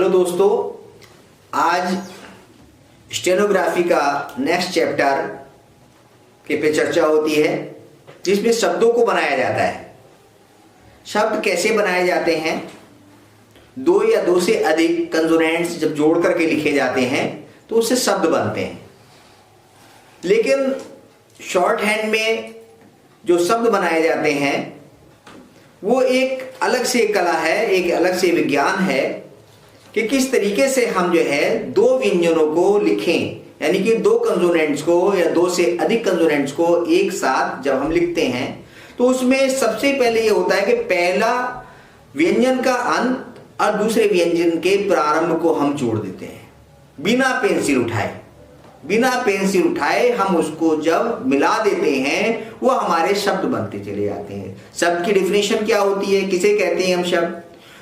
Hello दोस्तों, आज stenography का नेक्स्ट चैप्टर के पे चर्चा होती है जिसमें शब्दों को बनाया जाता है। शब्द कैसे बनाए जाते हैं? दो या दो से अधिक कंसोनेंट्स जब जोड़ करके लिखे जाते हैं तो उससे शब्द बनते हैं। लेकिन शॉर्ट हैंड में जो शब्द बनाए जाते हैं वो एक अलग से कला है, एक अलग से विज्ञान है कि किस तरीके से हम जो है दो व्यंजनों को लिखें, यानी कि दो कंसोनेंट्स को या दो से अधिक कंसोनेंट्स को एक साथ जब हम लिखते हैं तो उसमें सबसे पहले ये होता है कि पहला व्यंजन का अंत और दूसरे व्यंजन के प्रारंभ को हम जोड़ देते हैं बिना पेंसिल उठाए हम उसको जब मिला देते हैं वो हमारे शब्द बनते चले जाते हैं। शब्द की डेफिनेशन क्या होती है, किसे कहते हैं हम शब्द?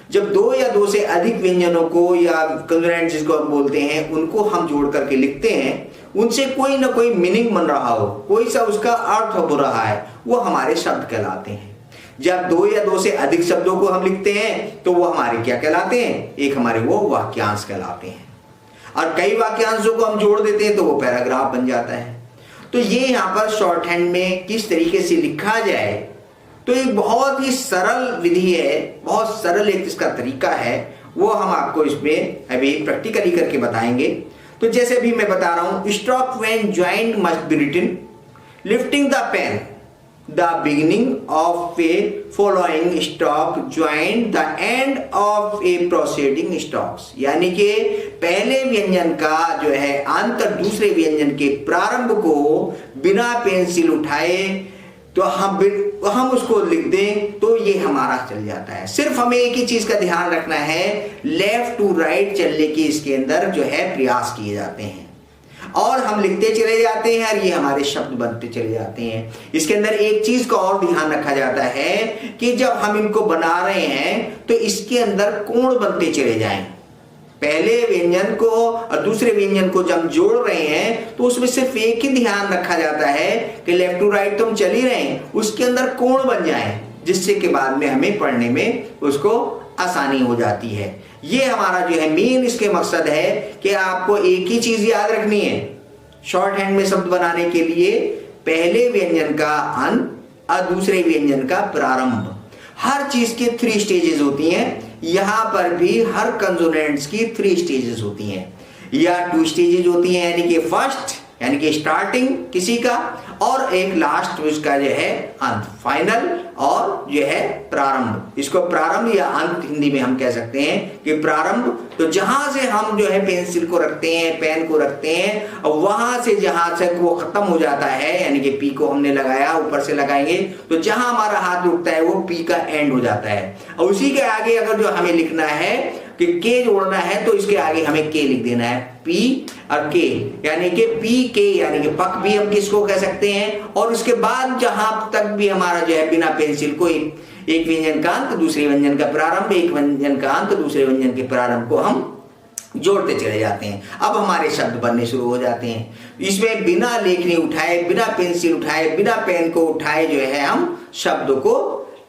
जब दो या दो से अधिक व्यंजनों को या कंसोनेंट जिसको हम बोलते हैं उनको हम जोड़ करके लिखते हैं, उनसे कोई ना कोई मीनिंग बन रहा हो, कोई सा उसका अर्थ हो रहा है, वो हमारे शब्द कहलाते हैं। जब दो या दो से अधिक शब्दों को हम लिखते हैं तो वो हमारे क्या कहलाते हैं? एक हमारे वो वाक्यांश कहलाते हैं। और कई वाक्यांशों को हम जोड़ देते हैं तो वो पैराग्राफ बन जाता है। तो ये यहाँ पर शॉर्ट हैंड में किस तरीके से लिखा जाए, तो एक बहुत ही सरल विधि है, बहुत सरल एक इसका तरीका है, वो हम आपको इसमें अभी प्रैक्टिकली करके बताएंगे। तो जैसे भी मैं बता रहा हूं, stop when joint must be written, lifting the pen, the beginning of a following stop joint the end of a proceeding stops, यानी कि पहले व्यंजन का जो है अंत दूसरे व्यंजन के प्रारंभ को बिना पेंसिल उठाए तो हम उसको लिख दें तो ये हमारा चल जाता है। सिर्फ हमें एक ही चीज का ध्यान रखना है, लेफ्ट टू राइट चलने की इसके अंदर जो है प्रयास किए जाते हैं और हम लिखते चले जाते हैं और ये हमारे शब्द बनते चले जाते हैं। इसके अंदर एक चीज का और ध्यान रखा जाता है कि जब हम इनको बना रहे हैं तो इसके अंदर कोण बनते चले जाएं। पहले व्यंजन को और दूसरे व्यंजन को जब हम जोड़ रहे हैं तो उसमें सिर्फ एक ही ध्यान रखा जाता है कि लेफ्ट टू राइट तो हम चल ही रहे हैं, उसके अंदर कोण बन जाए, जिससे के बाद में हमें पढ़ने में उसको आसानी हो जाती है। ये हमारा जो है मेन इसके मकसद है कि आपको एक ही चीज याद रखनी है शॉर्ट हैंड में शब्द बनाने के लिए, पहले व्यंजन का अंत और दूसरे व्यंजन का प्रारंभ। हर चीज के 3 स्टेजेस होती हैं, यहां पर भी हर कंसोनेंट्स की 3 स्टेजेस होती हैं या 2 स्टेजेस होती हैं, यानी कि फर्स्ट यानी कि स्टार्टिंग किसी का और एक लास्ट उसका जो है अंत, फाइनल और जो है प्रारंभ। इसको प्रारंभ या अंत हिंदी में हम कह सकते हैं कि प्रारंभ तो जहां से हम जो है पेंसिल को रखते हैं, पेन को रखते हैं और वहां से जहां से वो खत्म हो जाता है, यानी कि पी को हमने लगाया, ऊपर से लगाएंगे तो जहां हमारा हाथ रुकता है वो पी का एंड हो जाता है। और उसी के आगे अगर जो हमें लिखना है कि के जोड़ना है तो इसके आगे हमें के लिख देना है, पी और के, यानी कि पी के यानी कि पक भी हम किसको कह सकते हैं। और उसके बाद जहां तक भी हमारा जो है बिना पेंसिल को एक व्यंजन का अंत दूसरे व्यंजन का प्रारंभ, एक व्यंजन का अंत दूसरे व्यंजन के प्रारंभ को हम जोड़ते चले जाते हैं। अब हमारे शब्द बनने शुरू हो जाते हैं। इसमें बिना लेखनी उठाए, बिना पेंसिल उठाए, बिना पेन को उठाए जो है हम शब्दों को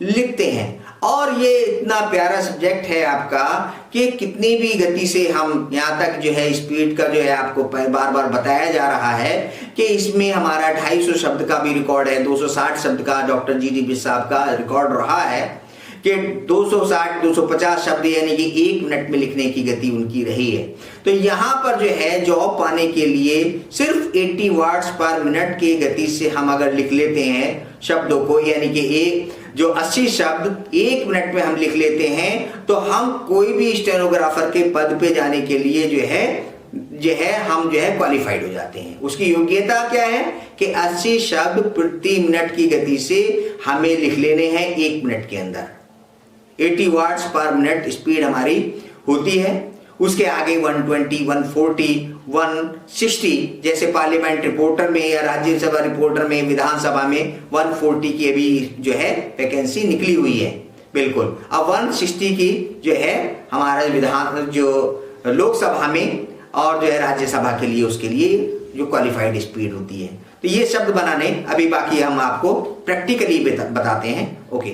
लिखते हैं। और ये इतना प्यारा सब्जेक्ट है आपका कि कितनी भी गति से हम यहाँ तक जो है स्पीड का जो है आपको बार बार बताया जा रहा है कि इसमें हमारा 250 शब्द का भी रिकॉर्ड है, 260 शब्द का डॉक्टर जी साहब का रिकॉर्ड रहा है कि 260-250 शब्द यानी कि 1 मिनट में लिखने की गति उनकी रही है। तो यहाँ पर जो है जॉब पाने के लिए सिर्फ 80 वर्ड्स पर मिनट की गति से हम अगर लिख लेते हैं शब्दों को, यानी कि एक जो 80 शब्द 1 मिनट में हम लिख लेते हैं तो हम कोई भी स्टेनोग्राफर के पद पे जाने के लिए जो है हम जो है क्वालिफाइड हो जाते हैं। उसकी योग्यता क्या है कि 80 शब्द प्रति मिनट की गति से हमें लिख लेने हैं 1 मिनट के अंदर। 80 वर्ड्स पर मिनट स्पीड हमारी होती है। उसके आगे 120, 140, 160 जैसे पार्लियामेंट रिपोर्टर में या राज्यसभा रिपोर्टर में, विधानसभा में 140 की अभी जो है वैकेंसी निकली हुई है, बिल्कुल। अब 160 की जो है हमारा विधान जो लोकसभा में और जो है राज्यसभा के लिए उसके लिए जो क्वालिफाइड स्पीड होती है। तो ये शब्द बनाने अभी बाकी हम आपको प्रैक्टिकली बताते हैं। ओके,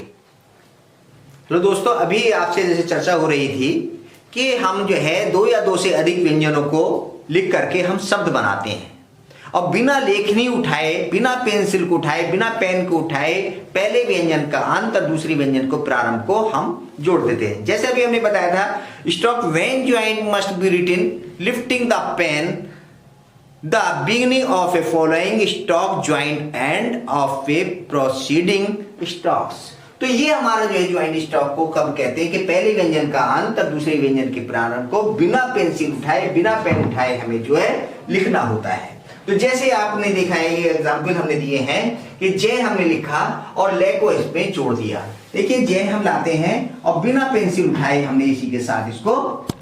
तो दोस्तों अभी आपसे जैसे चर्चा हो रही थी कि कि हम जो है दो या दो से अधिक व्यंजनों को लिख करके हम शब्द बनाते हैं और बिना लेखनी उठाए, बिना पेंसिल को उठाए, बिना पेन को उठाए पहले व्यंजन का अंत और दूसरी व्यंजन को प्रारंभ को हम जोड़ देते हैं। जैसे अभी हमने बताया था, stop when joint must be written lifting the pen the beginning of a following stop joint end of a proceeding stops. तो ये हमारा जो है ज्वाइंट स्टॉप को कब कहते हैं कि पहले व्यंजन का अंत और दूसरे व्यंजन के प्रारंभ को बिना पेंसिल उठाए, बिना पेन उठाए हमें जो है लिखना होता है। तो जैसे आपने देखा है, ये एग्जाम्पल हमने दिए हैं कि जय हमने लिखा और ले को इसमें जोड़ दिया। देखिए जय हम लाते हैं और बिना पेंसिल उठाए हमने इसी के साथ इसको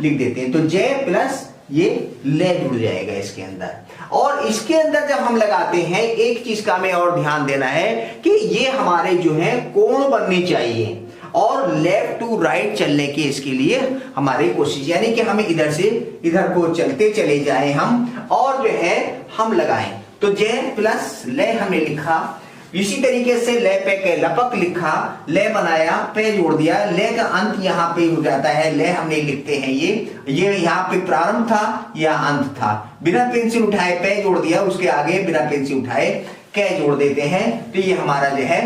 लिख देते हैं, तो जय प्लस ये ले जुड़ जाएगा इसके अंदर। और इसके अंदर जब हम लगाते हैं, एक चीज का हमें और ध्यान देना है कि ये हमारे जो है कोण बननी चाहिए और लेफ्ट टू राइट चलने की इसके लिए हमारी कोशिश, यानी कि हमें इधर से इधर को चलते चले जाए हम और जो है हम लगाएं। तो जय प्लस ले हमने लिखा, इसी तरीके से ले पे के लपक लिखा, ले बनाया, पे जोड़ दिया, ले का अंत यहाँ पे हो जाता है, ले हमने लिखते हैं ये यहाँ पे प्रारंभ था या अंत था, बिना पेंसिल उठाए पे जोड़ दिया, उसके आगे बिना पेंसिल उठाए के जोड़ देते हैं, तो ये हमारा जो है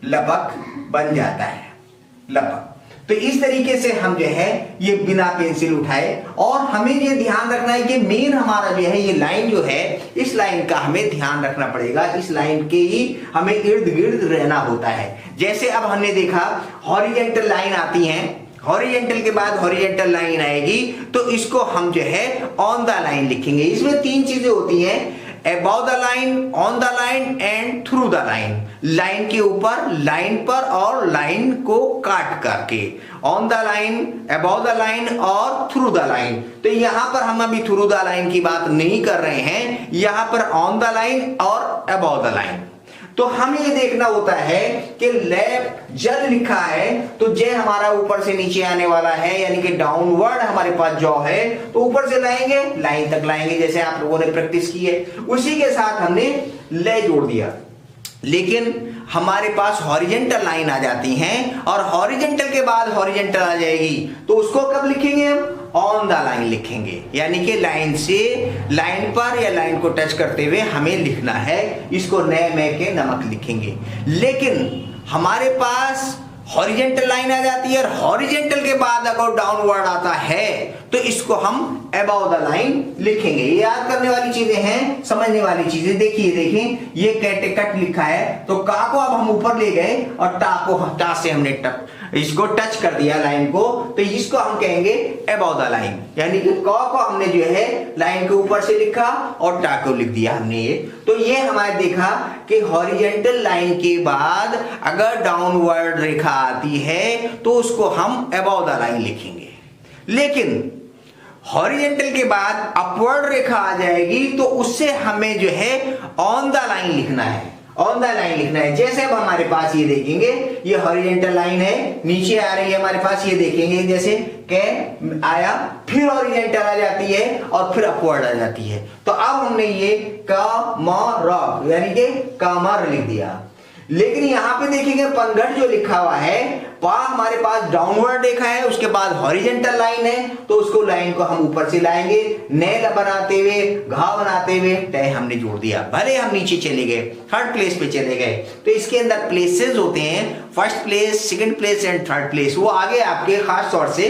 लपक बन जाता है, लपक। तो इस तरीके से हम जो है ये बिना पेंसिल उठाए, और हमें ये ध्यान रखना है कि मेन हमारा जो है ये लाइन जो है, इस लाइन का हमें ध्यान रखना पड़ेगा, इस लाइन के ही हमें इर्द गिर्द रहना होता है। जैसे अब हमने देखा हॉरिजेंटल लाइन आती है, हॉरिजेंटल के बाद हॉरिजेंटल लाइन आएगी, तो इसको हम जो है ऑन द लाइन लिखेंगे। इसमें तीन चीजें होती हैं, above the line, on the line and through the line। Line के ऊपर, लाइन पर और लाइन को काट करके, on the line, above the line और through the line। तो यहां पर हम अभी through the line की बात नहीं कर रहे हैं, यहां पर on the line और above the line। तो हमें ये देखना होता है कि लेफ्ट जल लिखा है तो जे हमारा ऊपर से नीचे आने वाला है, यानी कि डाउनवर्ड हमारे पास जॉ है, तो ऊपर से लाएंगे लाइन तक लाएंगे, जैसे आप लोगों ने प्रैक्टिस की है, उसी के साथ हमने ले जोड़ दिया। लेकिन हमारे पास हॉरिजेंटल लाइन आ जाती हैं और हॉरिजेंटल के बाद हॉरिजेंटल आ जाएगी, तो उसको कब लिखेंगे हम? ऑन द लाइन लिखेंगे, यानी कि लाइन से लाइन पर या लाइन को टच करते हुए हमें लिखना है, इसको नए में के नमक लिखेंगे। लेकिन हमारे पास हॉरिजेंटल लाइन आ जाती है और हॉरिजेंटल के बाद अगर डाउनवर्ड आता है तो इसको हम अबव द लाइन लिखेंगे। ये याद करने वाली चीजें हैं, समझने वाली चीजें। देखिए ये कैटे कट लिखा है, तो का को अब हम ऊपर ले गए और टा से हमने इसको टच कर दिया लाइन को, तो इसको हम कहेंगे अबव द लाइन, यानी कि क को हमने जो है लाइन के ऊपर से लिखा और टा को लिख दिया हमने ये। तो ये हमारे देखा कि हॉरिजेंटल लाइन के बाद अगर डाउनवर्ड रेखा आती है तो उसको हम अबव द लाइन लिखेंगे। लेकिन हॉरिजेंटल के बाद अपवर्ड रेखा आ जाएगी तो उससे हमें जो है ऑन द लाइन लिखना है, ऑन द लाइन लिखना है। जैसे अब हमारे पास ये देखेंगे, ये हॉरिजेंटल लाइन है, नीचे आ रही है हमारे पास, ये देखेंगे जैसे के आया, फिर हॉरिजेंटल आ जाती है और फिर अपवर्ड आ जाती है। तो अब हमने ये कमर यानी कि कमर लिख दिया। लेकिन यहां पे देखेंगे पनघट जो लिखा हुआ है, वहां हमारे पास डाउनवर्ड रेखा है, उसके बाद हॉरिजेंटल लाइन है, तो उसको लाइन को हम ऊपर से लाएंगे, नैल बनाते हुए, घाव बनाते हुए तय हमने जोड़ दिया। भले हम नीचे चले गए, थर्ड प्लेस पे चले गए, तो इसके अंदर प्लेसेस होते हैं, first place, second place and third place. वो आगे आपके खास तौर से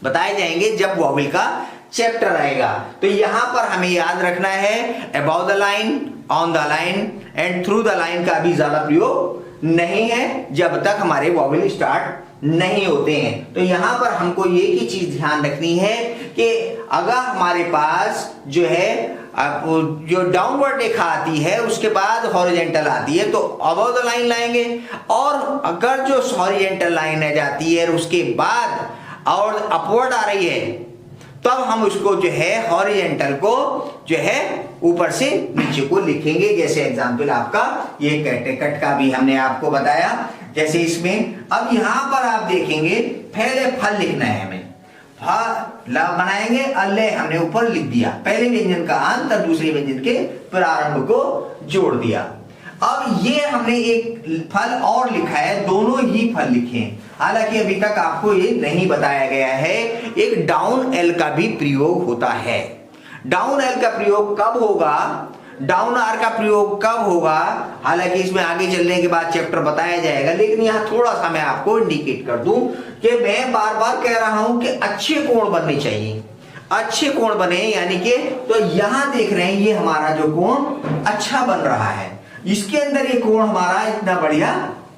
बताए जाएंगे जब वॉवेल का चैप्टर आएगा। तो यहां पर हमें याद रखना है about the line, on the line and through the line का भी ज्यादा प्रयोग नहीं है जब तक हमारे वॉवेल स्टार्ट नहीं होते हैं। तो यहां पर हमको ये की चीज ध्यान रखनी है कि अगर हमारे पास जो है जो डाउनवर्ड रेखा आती है उसके बाद हॉरिजेंटल आती है तो अबव द लाइन लाएंगे, और अगर जो हॉरिजेंटल लाइन आ जाती है उसके बाद और अपवर्ड आ रही है तब हम उसको जो है हॉरिजेंटल को जो है ऊपर से नीचे को लिखेंगे। जैसे एग्जांपल आपका ये कैटेकट का भी हमने आपको बताया। जैसे इसमें अब यहां पर आप देखेंगे पहले फल लिखना है हमें, फल बनाएंगे, अल्ले हमने ऊपर लिख दिया, पहले व्यंजन का अंत और दूसरे व्यंजन के प्रारंभ को जोड़ दिया। अब ये हमने एक फल और लिखा है, दोनों ही फल लिखे हैं। हालांकि अभी तक आपको ये नहीं बताया गया है, एक डाउन एल का भी प्रयोग होता है। डाउन एल का प्रयोग कब होगा, डाउन आर का प्रयोग कब होगा, हालांकि इसमें आगे चलने के बाद चैप्टर बताया जाएगा, लेकिन यहां थोड़ा सा मैं आपको इंडिकेट कर दूं कि मैं बार बार कह रहा हूं कि अच्छे कोण बनने चाहिए, अच्छे कोण बने, यानी कि तो यहां देख रहे हैं ये हमारा जो कोण अच्छा बन रहा है, इसके अंदर ये कोण हमारा इतना बढ़िया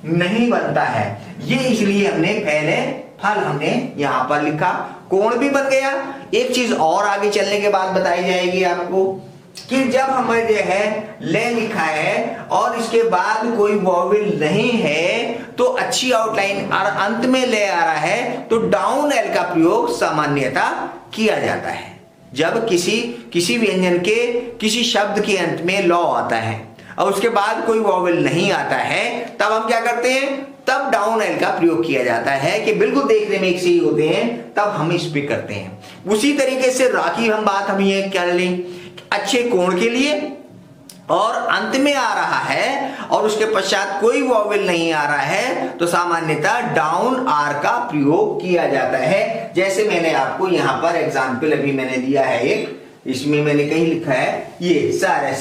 नहीं बनता है, ये इसलिए हमने पहले फल हमने यहां पर लिखा, कोण भी बन गया। एक चीज और आगे चलने के बाद बताई जाएगी आपको कि जब हमें जो है ले लिखा है और इसके बाद कोई वॉवेल नहीं है तो अच्छी आउटलाइन और अंत में ले आ रहा है तो डाउन एल का प्रयोग सामान्यतः किया जाता है। जब किसी व्यंजन के किसी शब्द के अंत में लौ आता है और उसके बाद कोई वॉवेल नहीं आता है तब हम क्या करते हैं, तब डाउन एल का प्रयोग किया जाता है कि बिल्कुल देखने में एक से ही होते हैं, तब हम इस पे करते हैं। उसी तरीके से राखी हम ये कर लें अच्छे कोण के लिए और अंत में आ रहा है और उसके पश्चात कोई वॉवेल नहीं आ रहा है तो सामान्यतः डाउन आर का प्रयोग किया जाता है। जैसे मैंने आपको यहां पर एग्जाम्पल अभी मैंने दिया है एक, इसमें मैंने कहीं लिखा है ये सर है,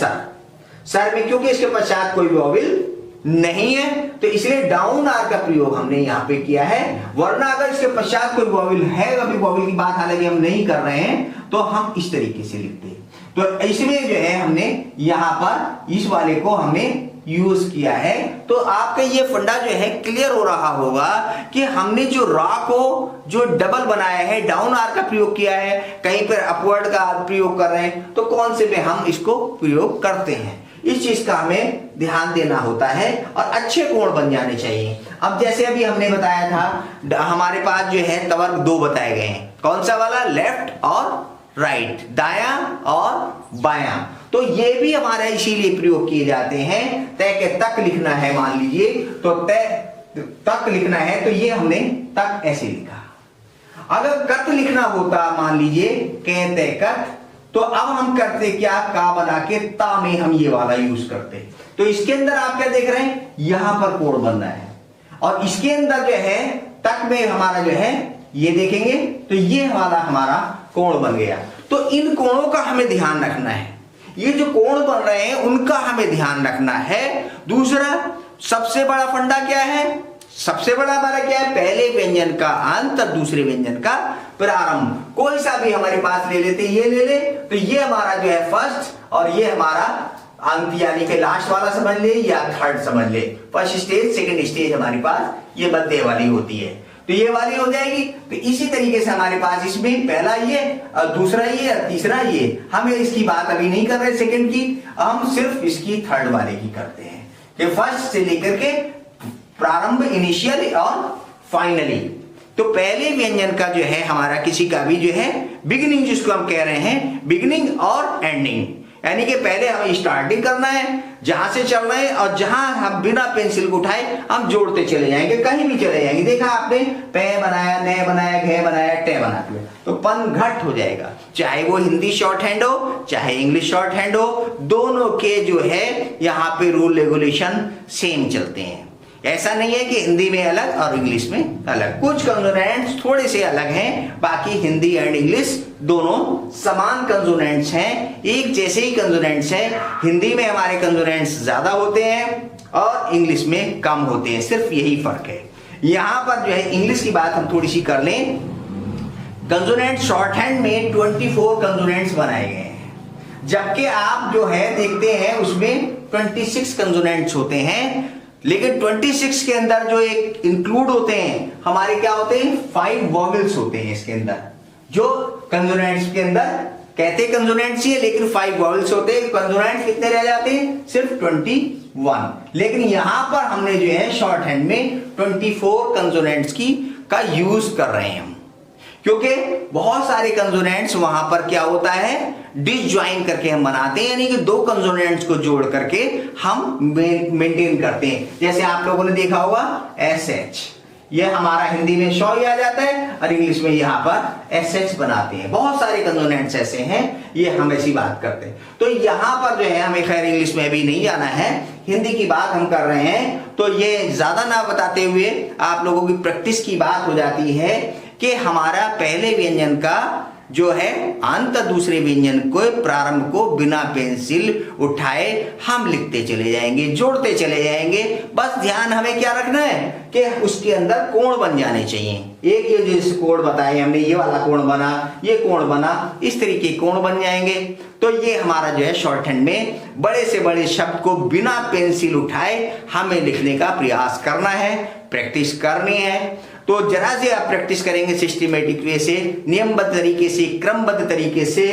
सर में क्योंकि इसके पश्चात कोई वॉवेल नहीं है तो इसलिए डाउन आर का प्रयोग हमने यहां पे किया है, वरना अगर इसके पश्चात कोई वॉवेल है, अभी वॉवेल की बात हालांकि हम नहीं कर रहे हैं, तो हम इस तरीके से लिखते हैं। तो इसमें जो है हमने यहां पर इस वाले को हमने यूज किया है। तो आपका ये फंडा जो है क्लियर हो रहा होगा कि हमने जो रा को जो डबल बनाया है, डाउन आर का प्रयोग किया है, कहीं पर अपवर्ड का प्रयोग कर रहे हैं, तो कौन से पे हम इसको प्रयोग करते हैं, इस चीज का हमें ध्यान देना होता है और अच्छे कोण बन जाने चाहिए। अब जैसे अभी हमने बताया था हमारे पास जो है तवर्ग दो बताए गए हैं, कौन सा वाला, लेफ्ट और राइट, दायां और बायां, तो ये भी हमारा इसीलिए प्रयोग किए जाते हैं। तय के तक लिखना है मान लीजिए तो तय तक लिखना है तो ये हमने तक ऐसे लिखा। अगर कत लिखना होता मान लीजिए कहते कत, तो अब हम करते क्या, का बना के ता में हम ये वाला यूज करते। तो इसके अंदर आप क्या देख रहे हैं, यहां पर कोण बनना है और इसके अंदर जो है तक में हमारा जो है ये देखेंगे तो ये वाला हमारा कोण बन गया। तो इन कोणों का हमें ध्यान रखना है, ये जो कोण बन रहे हैं उनका हमें ध्यान रखना है। दूसरा सबसे बड़ा फंडा क्या है, सबसे बड़ा हमारा क्या है, पहले व्यंजन का अंत और दूसरे व्यंजन का प्रारंभ, कोई सा भी हमारे पास ले लेते, ये ले ले तो ये हमारा जो है फर्स्ट और ये हमारा अंत यानी कि लास्ट वाला समझ ले या थर्ड समझ ले, फर्स्ट स्टेज सेकंड स्टेज हमारे पास ये मध्य वाली होती है, तो ये वाली हो जाएगी। तो इसी तरीके से हमारे पास इसमें पहला ये और दूसरा ये और तीसरा ये, हमें इसकी बात अभी नहीं कर रहे सेकंड की, हम सिर्फ इसकी थर्ड वाले की करते हैं कि फर्स्ट से लेकर के प्रारंभ, इनिशियल और फाइनली। तो पहले व्यंजन का जो है हमारा किसी का भी जो है बिगिनिंग, जिसको हम कह रहे हैं बिगिनिंग और एंडिंग, यानी कि पहले हमें स्टार्टिंग करना है जहां से चल रहे हैं और जहां हम बिना पेंसिल को उठाए हम जोड़ते चले जाएंगे, कहीं भी चले जाएंगे। देखा आपने पे बनाया, ने बनाया, घे बनाया, टे बनाते हुए तो पन घट हो जाएगा, चाहे वो हिंदी शॉर्ट हैंड हो चाहे इंग्लिश शॉर्ट हैंड हो, दोनों के जो है यहाँ पे रूल रेगुलेशन सेम चलते हैं। ऐसा नहीं है कि हिंदी में अलग और इंग्लिश में अलग, कुछ कंसोनेंट्स थोड़े से अलग हैं, बाकी हिंदी एंड इंग्लिश दोनों समान कंसोनेंट्स हैं, एक जैसे ही कंसोनेंट्स हैं। हिंदी में हमारे कंसोनेंट्स ज्यादा होते हैं और इंग्लिश में कम होते हैं, सिर्फ यही फर्क है। यहां पर जो है इंग्लिश की बात हम थोड़ी सी कर लें, कंसोनेंट शॉर्ट हैंड में 24 कंसोनेंट्स बनाए गए हैं, जबकि आप जो है देखते हैं उसमें 26 कंसोनेंट्स होते हैं, लेकिन 26 के अंदर जो एक इंक्लूड होते हैं हमारे क्या होते हैं, 5 वॉवेल्स होते हैं इसके अंदर, जो कंसोनेंट्स के अंदर कहते कंसोनेंट्स ही है लेकिन 5 वॉवेल्स होते हैं। कंसोनेंट्स कितने रह जाते हैं, सिर्फ 21, लेकिन यहां पर हमने जो है शॉर्ट हैंड में 24 कंसोनेंट्स की का यूज कर रहे हैं हम, क्योंकि बहुत सारे कंसोनेंट्स वहां पर क्या होता है डिसज्वाइन करके हम बनाते हैं, यानी कि दो कंसोनेंट्स को जोड़ करके हम मेंटेन करते हैं। जैसे आप लोगों ने देखा होगा SH, ये हमारा हिंदी में शौ ही आ जाता है और इंग्लिश में यहाँ पर एसएच बनाते हैं। बहुत सारे कंसोनेंट्स ऐसे हैं, ये हम ऐसी बात करते हैं। तो यहाँ पर जो है हमें खैर इंग्लिश में भी नहीं जाना है, हिंदी की बात हम कर रहे हैं। तो ये ज्यादा ना बताते हुए आप लोगों की प्रैक्टिस की बात हो जाती है कि हमारा पहले व्यंजन का जो है अंत दूसरे व्यंजन को प्रारंभ को बिना पेंसिल उठाए हम लिखते चले जाएंगे, जोड़ते चले जाएंगे। बस ध्यान हमें क्या रखना है कि उसके अंदर कोण बन जाने चाहिए। एक ये जैसे कोण बताए हमने, ये वाला कोण बना, ये कोण बना, इस तरीके के कोण बन जाएंगे। तो ये हमारा जो है शॉर्ट हैंड में बड़े से बड़े शब्द को बिना पेंसिल उठाए हमें लिखने का प्रयास करना है, प्रैक्टिस करनी है। तो जरा से आप प्रैक्टिस करेंगे सिस्टमेटिक वे से, नियमबद्ध तरीके से, क्रमबद्ध तरीके से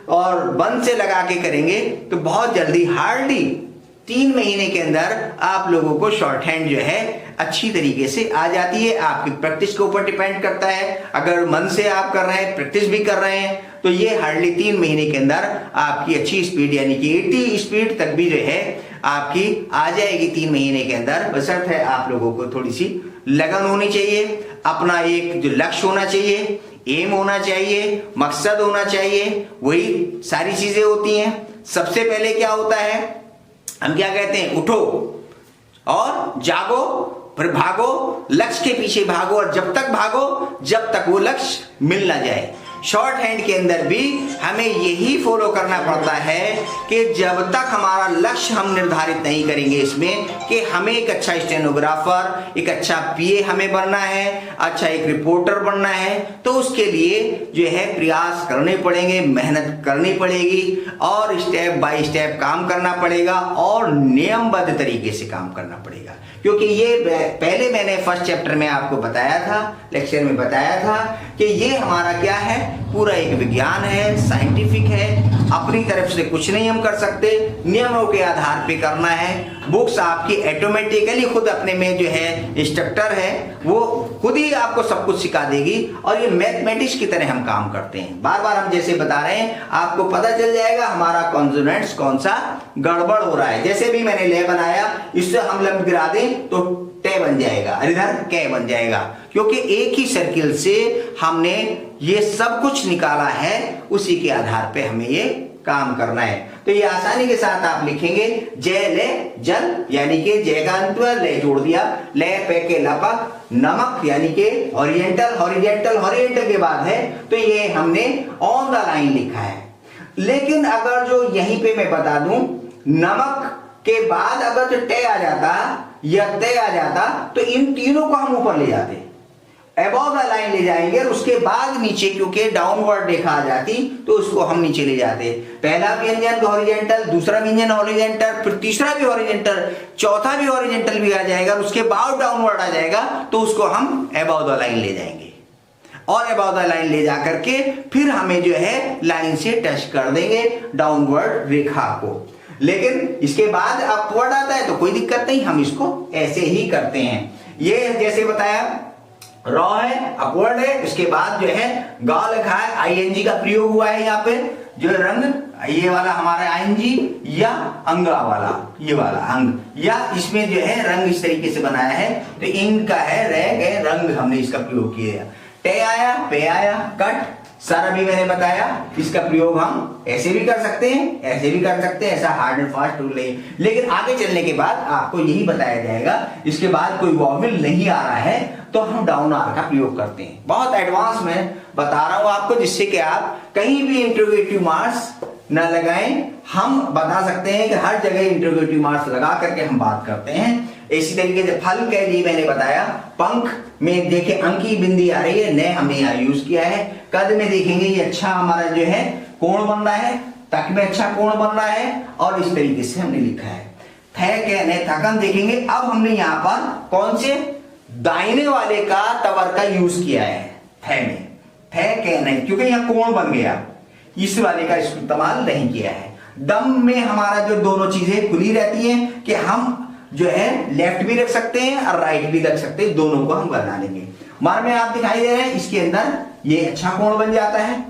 और बंद से लगा के करेंगे तो बहुत जल्दी, हार्डली 3 महीने के अंदर आप लोगों को शॉर्ट हैंड जो है अच्छी तरीके से आ जाती है। आपकी प्रैक्टिस के ऊपर डिपेंड करता है। अगर मन से आप कर रहे हैं, प्रैक्टिस भी कर रहे हैं, तो ये हार्डली 3 महीने के अंदर आपकी अच्छी स्पीड यानी कि 80 स्पीड तक भी जो है आपकी आ जाएगी 3 महीने के अंदर। बशर्ते आप लोगों को थोड़ी सी लगन होनी चाहिए, अपना एक जो लक्ष्य होना चाहिए, एम होना चाहिए, मकसद होना चाहिए, वही सारी चीजें होती हैं। सबसे पहले क्या होता है, हम क्या कहते हैं, उठो और जागो, फिर भागो, लक्ष्य के पीछे भागो और जब तक भागो जब तक वो लक्ष्य मिल ना जाए। शॉर्ट हैंड के अंदर भी हमें यही फॉलो करना पड़ता है कि जब तक हमारा लक्ष्य हम निर्धारित नहीं करेंगे इसमें कि हमें एक अच्छा स्टेनोग्राफर, एक अच्छा पीए हमें बनना है, अच्छा एक रिपोर्टर बनना है, तो उसके लिए जो है प्रयास करने पड़ेंगे, मेहनत करनी पड़ेगी और स्टेप बाय स्टेप काम करना पड़ेगा और नियमबद्ध तरीके से काम करना पड़ेगा। क्योंकि ये पहले मैंने फर्स्ट चैप्टर में आपको बताया था, लेक्चर में बताया था कि ये हमारा क्या है, पूरा एक विज्ञान है, साइंटिफिक है। अपनी तरफ से कुछ नहीं हम कर सकते, नियमों के आधार पे करना है। बुक्स आपकी ऑटोमेटिकली खुद अपने में जो है इंस्ट्रक्टर है, वो खुद ही आपको सब कुछ सिखा देगी और ये मैथमेटिक्स की तरह हम काम करते हैं। बार बार हम जैसे बता रहे हैं, आपको पता चल जाएगा हमारा कॉन्सोनेंट्स कौन सा गड़बड़ हो रहा है। जैसे भी मैंने ले बनाया, इससे हम लंब गिरा दें तो टे बन जाएगा, इधर कै बन जाएगा, क्योंकि एक ही सर्किल से हमने ये सब कुछ निकाला है, उसी के आधार पे हमें ये काम करना है। तो ये आसानी के साथ आप लिखेंगे, जय ले जल यानी कि जय का अंत ले जोड़ दिया, ले पे के लपक, नमक यानी कि हॉरिजेंटल, हॉरिजेंटल हॉरिजेंटल के बाद है, तो ये हमने ऑन द लाइन लिखा है। लेकिन अगर जो यहीं पे मैं बता दूं, नमक के बाद अगर जो टे आ जाता या ते आ जाता तो इन तीनों को हम ऊपर ले जाते, अबव द लाइन ले जाएंगे और उसके बाद नीचे, क्योंकि डाउनवर्ड रेखा आ जाती तो उसको हम नीचे ले जाते। पहला व्यंजन हॉरिजेंटल, दूसरा व्यंजन हॉरिजेंटल, फिर तीसरा भी हॉरिजेंटल, चौथा भी हॉरिजेंटल भी आ जाएगा, उसके बाद डाउनवर्ड आ जाएगा तो उसको हम अबव द लाइन ले जाएंगे और अबव द लाइन ले जा करके फिर हमें जो है लाइन से टच कर देंगे डाउनवर्ड रेखा को। लेकिन इसके बाद अपवर्ड आता है तो कोई दिक्कत नहीं, हम इसको ऐसे ही करते हैं। ये जैसे बताया रॉ है, अपवर्ड है, उसके बाद जो है गा लिखा है, आईएनजी का प्रयोग हुआ है यहाँ पे, जो रंग ये वाला हमारा आईएनजी या अंगा वाला, ये वाला अंग, या इसमें जो है रंग इस तरीके से बनाया है तो इनका है रह गए रंग, हमने इसका प्रयोग किया। टे आया, पे आया, कट, सारा भी मैंने बताया। इसका प्रयोग हम ऐसे भी कर सकते हैं, ऐसे भी कर सकते हैं, ऐसा हार्ड एंड फास्ट रूल नहीं। लेकिन आगे चलने के बाद आपको यही बताया जाएगा, इसके बाद कोई वॉवेल नहीं आ रहा है तो हम डाउन आर का प्रयोग करते हैं। बहुत एडवांस में बता रहा हूं आपको, जिससे कि आप कहीं भी इंट्रोगेटिव मार्क्स न लगाएं। हम बता सकते हैं कि हर जगह इंट्रोगेटिव मार्क्स लगा करके हम बात करते हैं। इसी तरीके से फल के लिए मैंने बताया, पंख में देखे अंक की बिंदी आ रही है, ने हमने यहाँ यूज किया है। कद में देखेंगे ये अच्छा हमारा जो है कोण बन रहा है, तक में अच्छा कोण बन रहा है और इस तरीके से हमने लिखा है। थे कहने थकन देखेंगे, अब हमने यहाँ पर कौन से दाहिने वाले का तवर का यूज किया है, थे में, थे कहने, क्योंकि यहाँ कोण बन गया, इस वाले का इस्तेमाल नहीं किया है। दम में हमारा जो दोनों चीजें खुली रहती हैं कि हम जो है लेफ्ट भी रख सकते हैं और राइट भी रख सकते हैं, दोनों को हम बना लेंगे। मान में आप दिखाई दे रहे हैं, इसके अंदर ये अच्छा कोण बन जाता है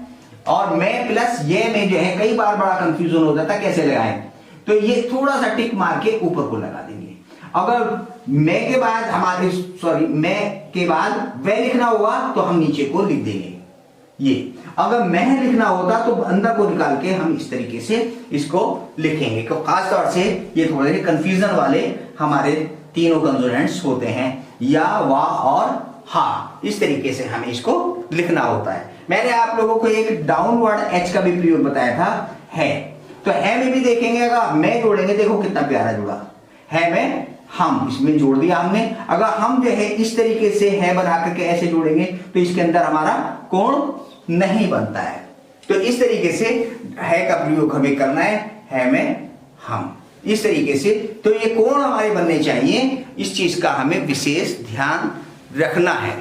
और मैं प्लस ये में जो है कई बार बड़ा कंफ्यूजन हो जाता है कैसे लगाएं, तो ये थोड़ा सा टिक मार के ऊपर को लगा देंगे। अगर मैं के बाद हमारे मैं के बाद वह लिखना होगा तो हम नीचे को लिख देंगे। ये अगर मैं लिखना होता तो अंदर को निकाल के हम इस तरीके से इसको लिखेंगे। तो खास तौर से ये थोड़े से कंफ्यूजन वाले हमारे तीनों कंसोनेंट्स होते हैं, या, वाह और हा, इस तरीके से हमें इसको लिखना होता है। मैंने आप लोगों को एक डाउनवर्ड एच का भी प्रयोग बताया था, है। तो है में भी देखेंगे, अगर मैं जोड़ेंगे, देखो कितना प्यारा जुड़ा है में हम, इसमें जोड़ दिया हमने। अगर हम जो है इस तरीके से है बना करके ऐसे जोड़ेंगे तो इसके अंदर हमारा कोण नहीं बनता है। तो इस तरीके से है का प्रयोग हमें करना है में हम, इस तरीके से। तो ये कोण हमारे बनने चाहिए, इस चीज का हमें विशेष ध्यान रखना है।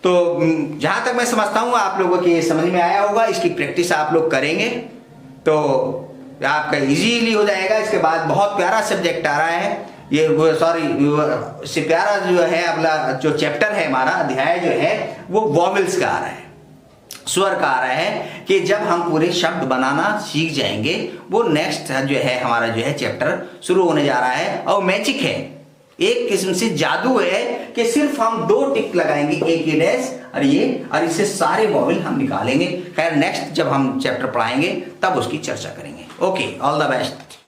तो जहां तक मैं समझता हूं आप लोगों के समझ में आया होगा। इसकी प्रैक्टिस आप लोग करेंगे तो आपका इजीली हो जाएगा। इसके बाद बहुत प्यारा सब्जेक्ट आ रहा है, ये इससे प्यारा जो है अगला जो चैप्टर है हमारा, अध्याय जो है वो वॉवेल्स का आ रहा है, स्वर का आ रहा है। कि जब हम पूरे शब्द बनाना सीख जाएंगे, वो नेक्स्ट जो है हमारा जो है चैप्टर शुरू होने जा रहा है। और मैजिक है, एक किस्म से जादू है कि सिर्फ हम 2 टिक लगाएंगे, एक ये डैश और ये, और इससे सारे वॉवेल हम निकालेंगे। खैर नेक्स्ट जब हम चैप्टर पढ़ाएंगे तब उसकी चर्चा करेंगे। Okay, all the best.